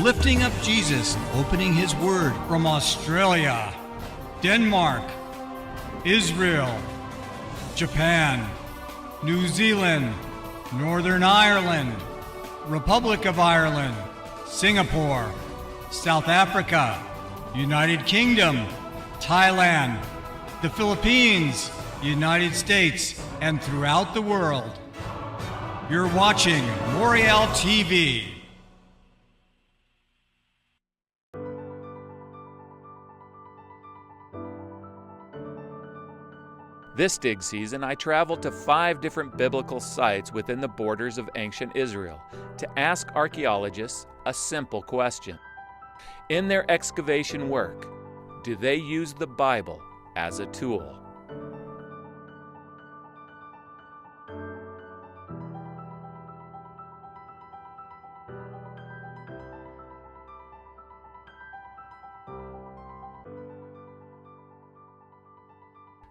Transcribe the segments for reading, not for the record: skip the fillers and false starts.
lifting up Jesus, opening His Word from Australia, Denmark, Israel, Japan, New Zealand, Northern Ireland, Republic of Ireland, Singapore, South Africa, United Kingdom, Thailand, the Philippines, United States, and throughout the world. You're watching Moriel TV. This dig season, I traveled to 5 different biblical sites within the borders of ancient Israel to ask archaeologists a simple question. In their excavation work, do they use the Bible as a tool?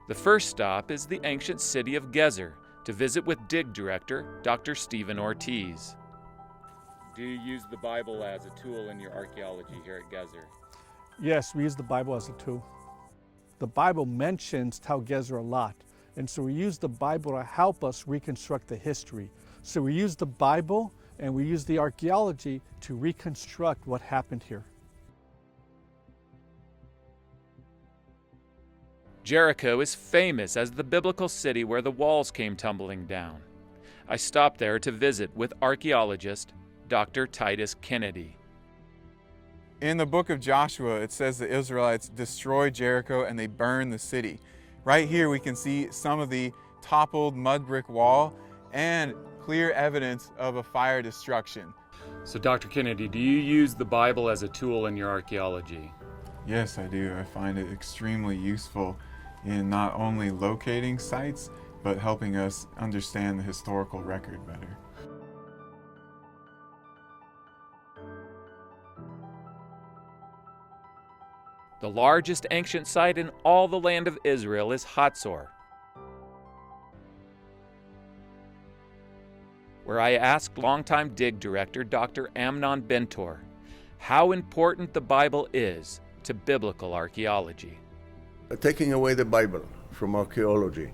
The first stop is the ancient city of Gezer to visit with dig director Dr. Stephen Ortiz. Do you use the Bible as a tool in your archaeology here at Gezer? Yes, we use the Bible as a tool. The Bible mentions Tal Gezer a lot, and so we use the Bible to help us reconstruct the history. So we use the Bible and we use the archaeology to reconstruct what happened here. Jericho is famous as the biblical city where the walls came tumbling down. I stopped there to visit with archaeologist Dr. Titus Kennedy. In the book of Joshua, it says the Israelites destroyed Jericho and they burned the city. Right here we can see some of the toppled mud brick wall and clear evidence of a fire destruction. So Dr. Kennedy, do you use the Bible as a tool in your archaeology? Yes, I do. I find it extremely useful in not only locating sites, but helping us understand the historical record better. The largest ancient site in all the land of Israel is Hatzor, where I asked longtime dig director Dr. Amnon Bentor how important the Bible is to biblical archaeology. Taking away the Bible from archaeology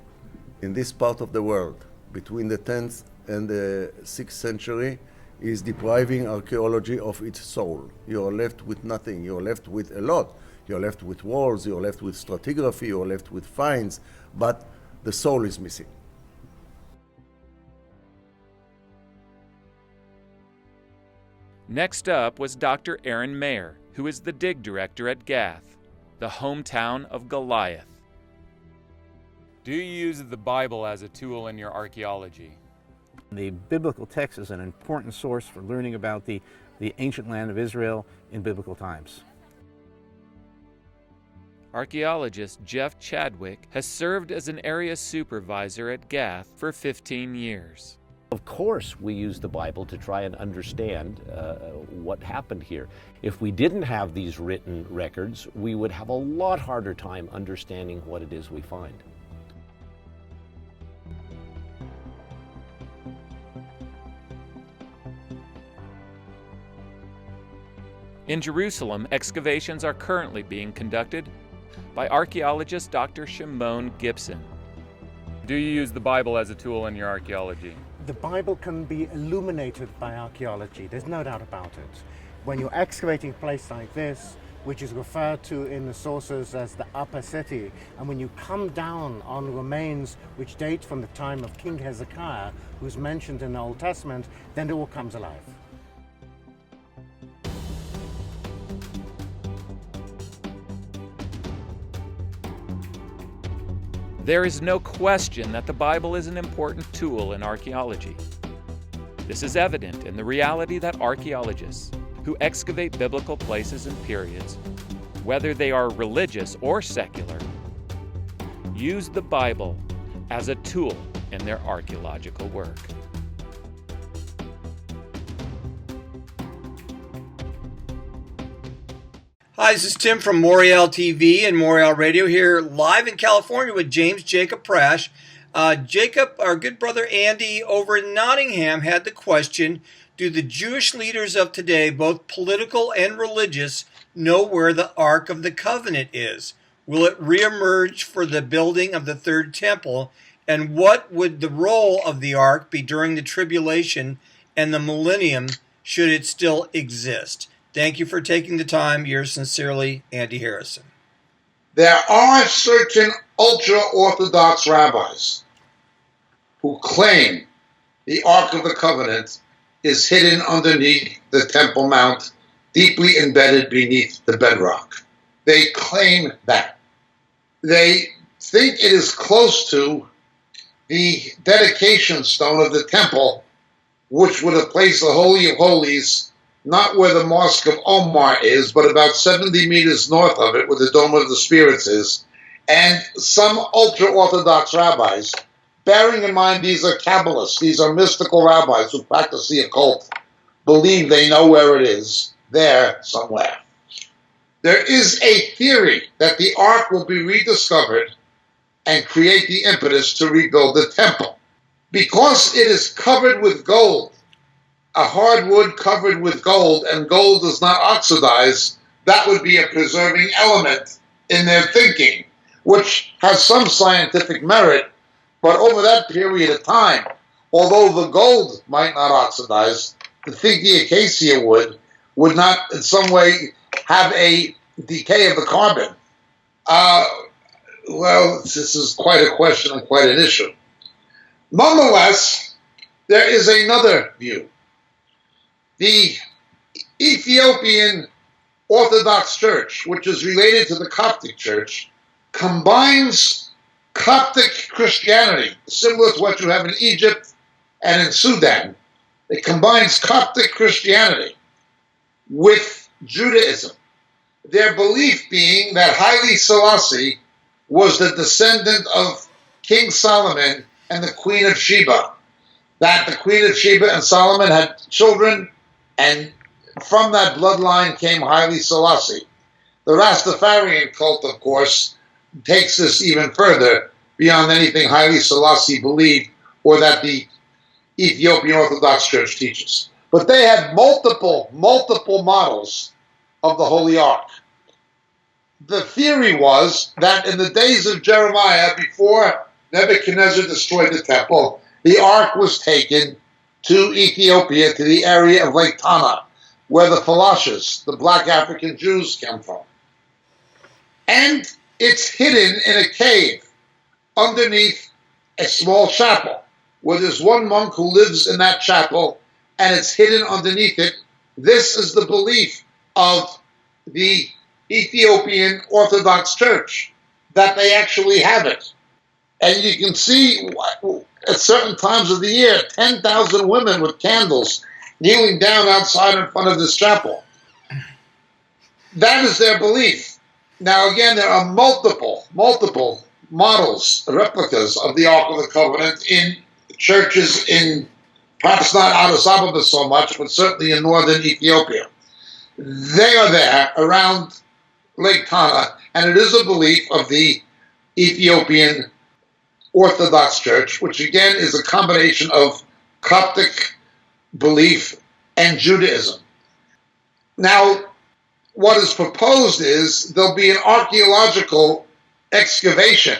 in this part of the world between the 10th and the 6th century is depriving archaeology of its soul. You're left with nothing. You're left with a lot. You're left with walls, you're left with stratigraphy, you're left with finds, but the soul is missing. Next up was Dr. Aaron Mayer, who is the dig director at Gath, the hometown of Goliath. Do you use the Bible as a tool in your archaeology? The biblical text is an important source for learning about the ancient land of Israel in biblical times. Archaeologist Jeff Chadwick has served as an area supervisor at Gath for 15 years. Of course, we use the Bible to try and understand what happened here. If we didn't have these written records, we would have a lot harder time understanding what it is we find. In Jerusalem, excavations are currently being conducted by archaeologist Dr. Shimon Gibson. Do you use the Bible as a tool in your archaeology? The Bible can be illuminated by archaeology, there's no doubt about it. When you're excavating a place like this, which is referred to in the sources as the upper city, and when you come down on remains which date from the time of King Hezekiah, who's mentioned in the Old Testament, then it all comes alive. There is no question that the Bible is an important tool in archaeology. This is evident in the reality that archaeologists who excavate biblical places and periods, whether they are religious or secular, use the Bible as a tool in their archaeological work. Hi, this is Tim from Moriel TV and Moriel Radio here live in California with James Jacob Prasch. Jacob, our good brother Andy over in Nottingham had the question, do the Jewish leaders of today, both political and religious, know where the Ark of the Covenant is? Will it reemerge for the building of the third temple? And what would the role of the Ark be during the tribulation and the millennium, should it still exist? Thank you for taking the time. Yours sincerely, Andy Harrison. There are certain ultra-Orthodox rabbis who claim the Ark of the Covenant is hidden underneath the Temple Mount, deeply embedded beneath the bedrock. They claim that. They think it is close to the dedication stone of the temple, which would have placed the Holy of Holies not where the Mosque of Omar is, but about 70 meters north of it, where the Dome of the Spirits is. And some ultra-Orthodox rabbis, bearing in mind these are Kabbalists, these are mystical rabbis who practice the occult, believe they know where it is, there somewhere. There is a theory that the Ark will be rediscovered and create the impetus to rebuild the temple. Because it is covered with gold, a hard wood covered with gold, and gold does not oxidize, that would be a preserving element in their thinking, which has some scientific merit, but over that period of time, although the gold might not oxidize, I think the acacia would not in some way have a decay of the carbon. Well, this is quite a question and quite an issue. Nonetheless, there is another view. The Ethiopian Orthodox Church, which is related to the Coptic Church, combines Coptic Christianity, similar to what you have in Egypt and in Sudan. It combines Coptic Christianity with Judaism. Their belief being that Haile Selassie was the descendant of King Solomon and the Queen of Sheba. That the Queen of Sheba and Solomon had children, and from that bloodline came Haile Selassie. The Rastafarian cult, of course, takes this even further beyond anything Haile Selassie believed or that the Ethiopian Orthodox Church teaches. But they had multiple models of the Holy Ark. The theory was that in the days of Jeremiah, before Nebuchadnezzar destroyed the temple, the Ark was taken to Ethiopia, to the area of Lake Tana, where the Falashes, the black African Jews, came from. And it's hidden in a cave underneath a small chapel, where there's one monk who lives in that chapel, and it's hidden underneath it. This is the belief of the Ethiopian Orthodox Church, that they actually have it. And you can see at certain times of the year, 10,000 women with candles kneeling down outside in front of this chapel. That is their belief. Now again, there are multiple models, replicas of the Ark of the Covenant in churches in, perhaps not Addis Ababa so much, but certainly in northern Ethiopia. They are there around Lake Tana, and it is a belief of the Ethiopian Orthodox Church, which again is a combination of Coptic belief and Judaism. Now, what is proposed is there'll be an archaeological excavation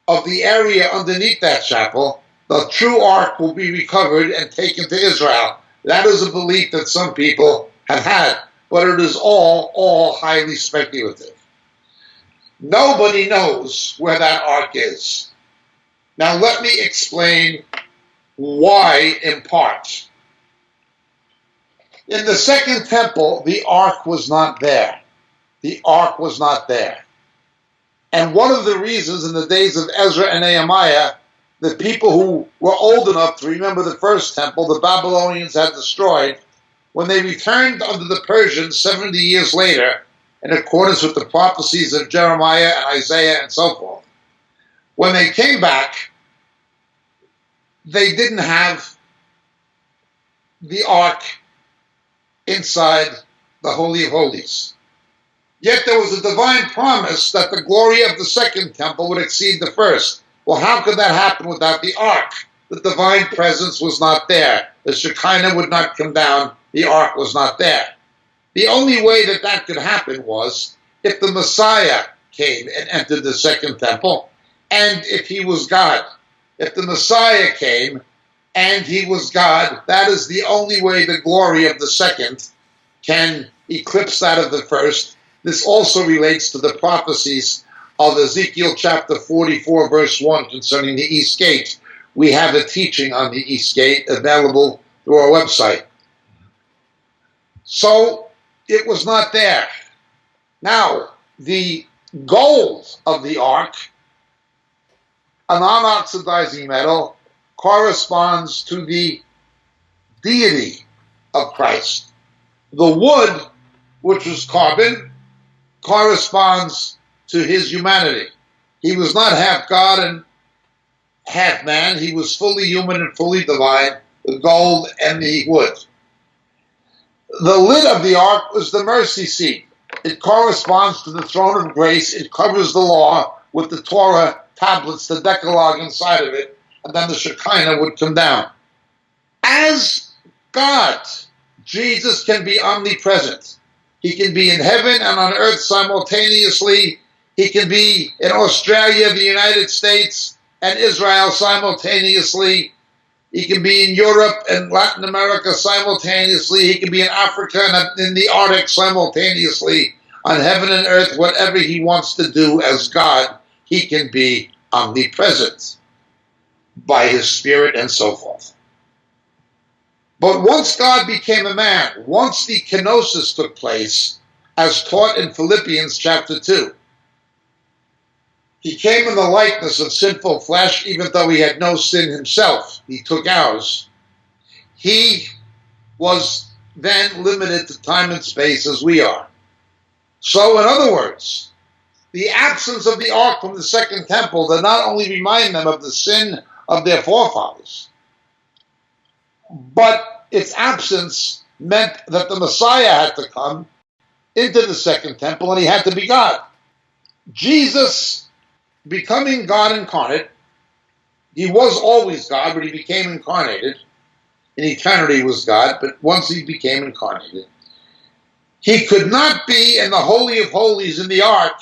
of the area underneath that chapel. The true Ark will be recovered and taken to Israel. That is a belief that some people have had, but it is all highly speculative. Nobody knows where that Ark is. Now let me explain why in part. In the second temple, the Ark was not there. The Ark was not there. And one of the reasons in the days of Ezra and Nehemiah, the people who were old enough to remember the first temple, the Babylonians had destroyed, when they returned under the Persians 70 years later, in accordance with the prophecies of Jeremiah and Isaiah and so forth, when they came back, they didn't have the Ark inside the Holy of Holies. Yet there was a divine promise that the glory of the second temple would exceed the first. Well, how could that happen without the Ark? the divine presence was not there. The Shekinah would not come down. The ark was not there. The only way that that could happen was if the Messiah came and entered the second temple, and if he was God. If the Messiah came and he was God, that is the only way the glory of the second can eclipse that of the first. This also relates to the prophecies of Ezekiel chapter 44, verse 1 concerning the East Gate. We have a teaching on the East Gate available through our website. So it was not there. Now, the gold of the ark, a non-oxidizing metal, corresponds to the deity of Christ. The wood, which was carbon, corresponds to his humanity. He was not half God and half man. He was fully human and fully divine, the gold and the wood. The lid of the ark was the mercy seat. It corresponds to the throne of grace. It covers the law with the Torah tablets, the Decalogue inside of it, and then the Shekinah would come down. As God, Jesus can be omnipresent. He can be in heaven and on earth simultaneously. He can be in Australia, the United States, and Israel simultaneously. He can be in Europe and Latin America simultaneously. He can be in Africa and in the Arctic simultaneously. On heaven and earth, whatever he wants to do as God, he can be omnipresent by his spirit and so forth. But once God became a man, once the kenosis took place, as taught in Philippians chapter 2, he came in the likeness of sinful flesh, even though he had no sin himself. He took ours. He was then limited to time and space as we are. So, in other words, the absence of the ark from the second temple did not only remind them of the sin of their forefathers, but its absence meant that the Messiah had to come into the second temple and he had to be God. Jesus, becoming God incarnate, he was always God, but he became incarnated. In eternity was God, but once he became incarnated, he could not be in the Holy of Holies in the ark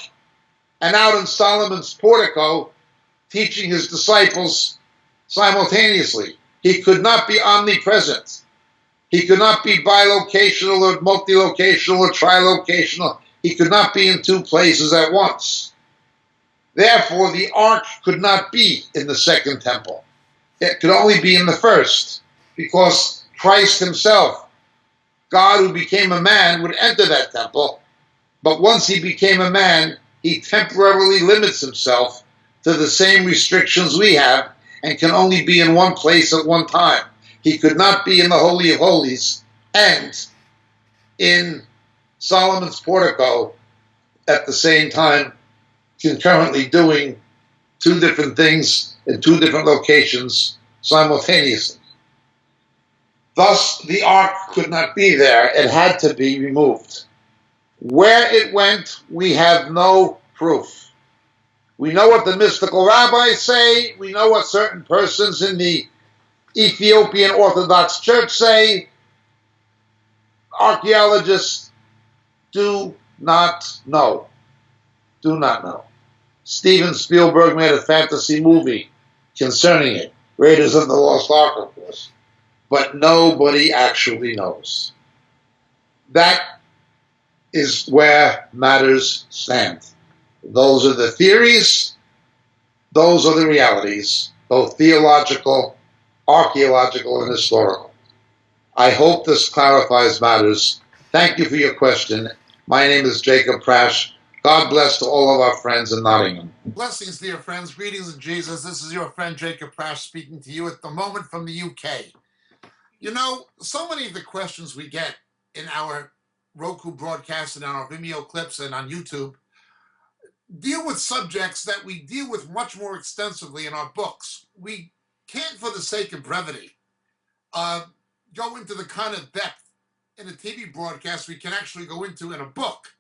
and out in Solomon's portico teaching his disciples simultaneously. He could not be omnipresent. He could not be bilocational or multilocational or trilocational. He could not be in two places at once. Therefore, the ark could not be in the second temple. It could only be in the first, because Christ himself, God who became a man, would enter that temple. But once he became a man, he temporarily limits himself to the same restrictions we have and can only be in one place at one time. He could not be in the Holy of Holies and in Solomon's portico at the same time, concurrently doing two different things in two different locations simultaneously. Thus, the ark could not be there. It had to be removed. Where it went, we have no proof. We know what the mystical rabbis say. We know what certain persons in the Ethiopian Orthodox Church say. Archaeologists do not know. Do not know. Steven Spielberg made a fantasy movie concerning it. Raiders of the Lost Ark, of course. But nobody actually knows. That is where matters stand. Those are the theories. Those are the realities, both theological, archaeological, and historical. I hope this clarifies matters. Thank you for your question. My name is Jacob Prasch. God bless to all of our friends in Nottingham. Blessings, dear friends. Greetings in Jesus. This is your friend Jacob Prasch speaking to you at the moment from the UK. You know, so many of the questions we get in our Roku broadcast and on our Vimeo clips and on YouTube deal with subjects that we deal with much more extensively in our books. We can't, for the sake of brevity, go into the kind of depth in a TV broadcast we can actually go into in a book.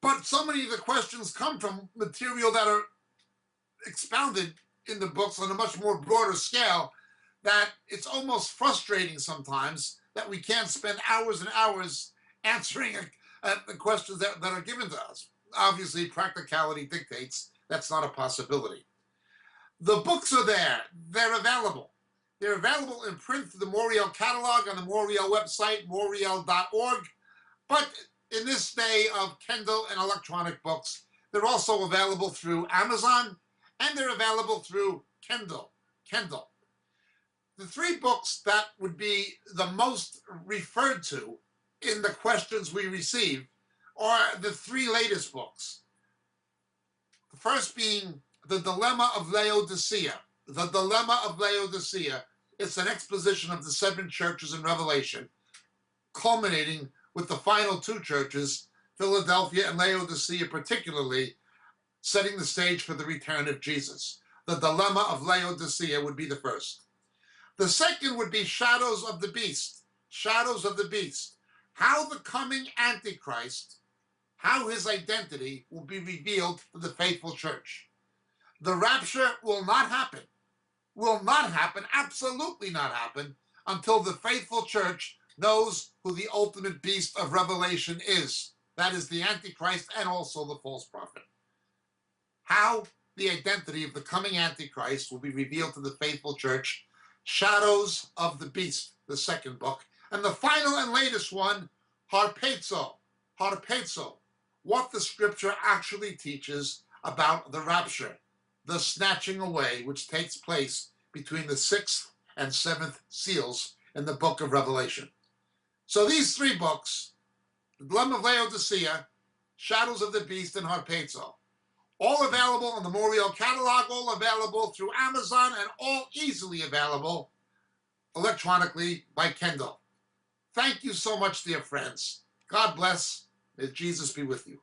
But so many of the questions come from material that are expounded in the books on a much more broader scale that it's almost frustrating sometimes that we can't spend hours and hours answering the questions that are given to us. Obviously, practicality dictates that's not a possibility. The books are there. They're available. They're available in print through the Moriel catalog on the Moriel website, moriel.org. But in this day of Kindle and electronic books, they're also available through Amazon, and they're available through Kindle. The three books that would be the most referred to in the questions we receive are the three latest books. The first being The Dilemma of Laodicea. The Dilemma of Laodicea. It's an exposition of the seven churches in Revelation, culminating with the final two churches, Philadelphia and Laodicea particularly, setting the stage for the return of Jesus. The Dilemma of Laodicea would be the first. The second would be Shadows of the Beast. Shadows of the Beast. How the coming Antichrist, how his identity will be revealed to the faithful church. The rapture will not happen, absolutely not happen, until the faithful church knows who the ultimate beast of Revelation is. That is the Antichrist and also the false prophet. How the identity of the coming Antichrist will be revealed to the faithful church. Shadows of the Beast, the second book. And the final and latest one, Harpazo. Harpazo. What the scripture actually teaches about the rapture, the snatching away which takes place between the sixth and seventh seals in the book of Revelation. So these three books, The Dilemma of Laodicea, Shadows of the Beast, and Harpazo, all available on the Moriel catalog, all available through Amazon, and all easily available electronically by Kindle. Thank you so much, dear friends. God bless. May Jesus be with you.